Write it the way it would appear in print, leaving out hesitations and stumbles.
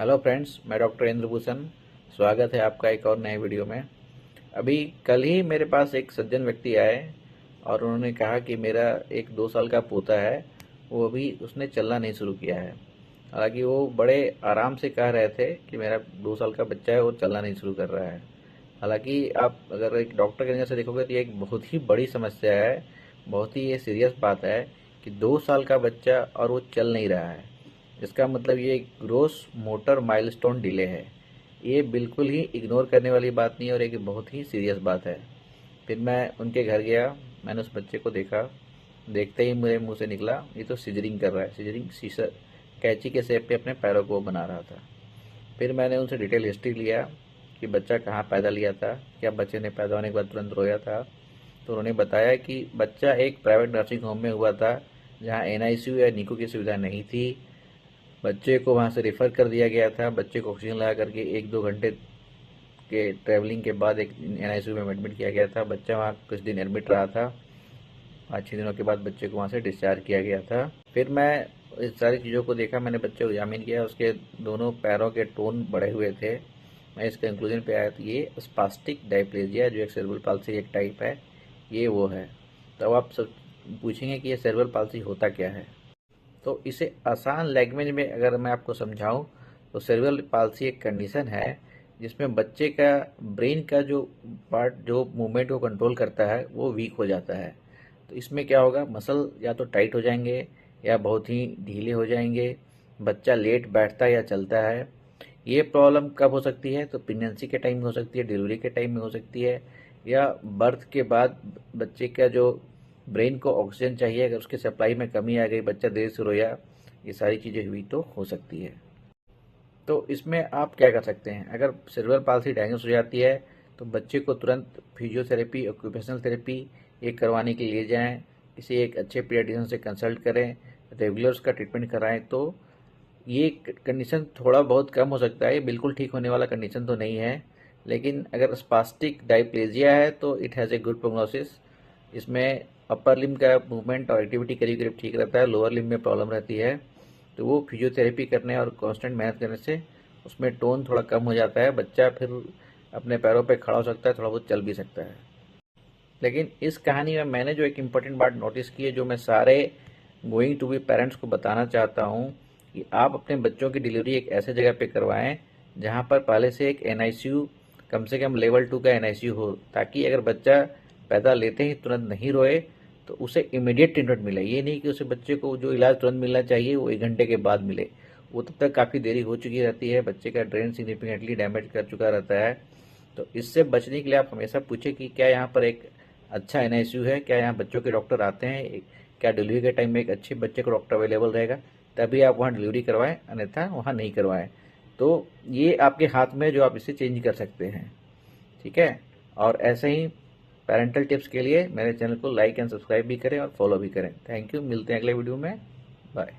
Hello friends, मैं doctor Indrabhushan. स्वागत है आपका एक और नए वीडियो में। अभी कल ही मेरे पास एक सज्जन व्यक्ति आए और उन्होंने कहा कि मेरा एक 2 साल का पोता है, वो अभी उसने चलना नहीं शुरू किया है। हालांकि वो बड़े आराम से कह रहे थे कि मेरा 2 साल का बच्चा है, वो चलना नहीं शुरू कर रहा है। हालांकि आप अगर एक डॉक्टर के नज़र से देखोगे तो ये एक बहुत ही बड़ी समस्या है, बहुत ही ये सीरियस बात है कि 2 साल का बच्चा और वो चल नहीं रहा है। इसका मतलब ये ग्रोस मोटर माइलस्टोन डिले है। ये बिल्कुल ही इग्नोर करने वाली बात नहीं है और एक बहुत ही सीरियस बात है। फिर मैं उनके घर गया, मैंने उस बच्चे को देखा। देखते ही मेरे मुंह से निकला, ये तो सिजरिंग कर रहा है। सिजरिंग सीसर कैंची के शेप पे अपने पैरों को बना रहा था। फिर मैंने उनसे डिटेल हिस्ट्री लिया कि बच्चा कहाँ पैदा लिया था, क्या बच्चे ने पैदा होने के बाद तुरंत रोया था। तो उन्होंने बताया कि बच्चा एक प्राइवेट नर्सिंग होम में हुआ था, जहाँ एनआईसीयू या निकू की सुविधा नहीं थी। बच्चे को वहाँ से रेफ़र कर दिया गया था। बच्चे को ऑक्सीजन लगा करके 1-2 घंटे के ट्रैवलिंग के बाद एक एनआईसीयू में एडमिट किया गया था। बच्चा वहाँ कुछ दिन एडमिट रहा था। 5-6 दिनों के बाद बच्चे को वहाँ से डिस्चार्ज किया गया था। फिर मैं इस सारी चीज़ों को देखा, मैंने बच्चे को एग्जामिन किया। उसके दोनों पैरों के टोन बढ़े हुए थे। मैं इस कंक्लूजन पे आया कि ये स्पास्टिक डायप्लेजिया, जो एक सेरेब्रल पाल्सी एक टाइप है, ये वो है। तो अब आप सब पूछेंगे कि ये सेरेब्रल पाल्सी होता क्या है। तो इसे आसान लैंग्वेज में अगर मैं आपको समझाऊं तो सेरेब्रल पाल्सी एक कंडीशन है जिसमें बच्चे का ब्रेन का जो पार्ट जो मूवमेंट को कंट्रोल करता है वो वीक हो जाता है। तो इसमें क्या होगा, मसल या तो टाइट हो जाएंगे या बहुत ही ढीले हो जाएंगे। बच्चा लेट बैठता है या चलता है। ये प्रॉब्लम कब हो सकती है, तो प्रेगनेंसी के टाइम में हो सकती है, डिलीवरी के टाइम में हो सकती है, या बर्थ के बाद बच्चे का जो ब्रेन को ऑक्सीजन चाहिए, अगर उसके सप्लाई में कमी आ गई, बच्चा देर से रोया, ये सारी चीज़ें हुई तो हो सकती है। तो इसमें आप क्या कर सकते हैं, अगर सेरेब्रल पाल्सी डायग्नोस हो जाती है तो बच्चे को तुरंत फिजियोथेरेपी, ऑक्यूपेशनल थेरेपी ये करवाने के लिए जाएं। किसी एक अच्छे पीडियाट्रिशियन से कंसल्ट करें, रेगुलर उसका ट्रीटमेंट कराएं। तो ये कंडीशन थोड़ा बहुत कम हो सकता है, बिल्कुल ठीक होने वाला कंडीशन तो नहीं है। लेकिन अगर स्पास्टिक डायप्लेजिया है तो it has a good prognosis. इसमें अपर लिम्ब का मूवमेंट और एक्टिविटी करीब करीब ठीक रहता है, लोअर लिम्ब में प्रॉब्लम रहती है। तो वो फिजियोथेरेपी करने और कांस्टेंट मेहनत करने से उसमें टोन थोड़ा कम हो जाता है। बच्चा फिर अपने पैरों पे खड़ा हो सकता है, थोड़ा बहुत चल भी सकता है। लेकिन इस कहानी में मैंने जो एक इम्पोर्टेंट बात नोटिस की है, जो मैं सारे गोइंग टू बी पेरेंट्स को बताना चाहता हूँ, कि आप अपने बच्चों की डिलीवरी एक ऐसे जगह पे करवाएं जहाँ पर पहले से एक एनआईसीयू, कम से कम लेवल 2 का एनआईसीयू हो, ताकि अगर बच्चा पैदा लेते ही तुरंत नहीं रोए तो उसे इमीडिएट ट्रीटमेंट मिले। ये नहीं कि उसे बच्चे को जो इलाज तुरंत मिलना चाहिए वो 1 घंटे के बाद मिले। वो तब तक काफ़ी देरी हो चुकी रहती है, बच्चे का ब्रेन सिग्निफिकेंटली डैमेज कर चुका रहता है। तो इससे बचने के लिए आप हमेशा पूछें कि क्या यहाँ पर एक अच्छा एनआईसीयू है, क्या यहाँ बच्चों के डॉक्टर आते हैं, क्या डिलीवरी के टाइम में एक अच्छे बच्चे का डॉक्टर अवेलेबल रहेगा, तभी आप वहाँ डिलीवरी करवाएं, अन्यथा वहाँ नहीं करवाएं। तो ये आपके हाथ में, जो आप इसे चेंज कर सकते हैं। ठीक है। और ऐसे ही पेरेंटल टिप्स के लिए मेरे चैनल को लाइक एंड सब्सक्राइब भी करें और फॉलो भी करें। थैंक यू, मिलते हैं अगले वीडियो में। बाय।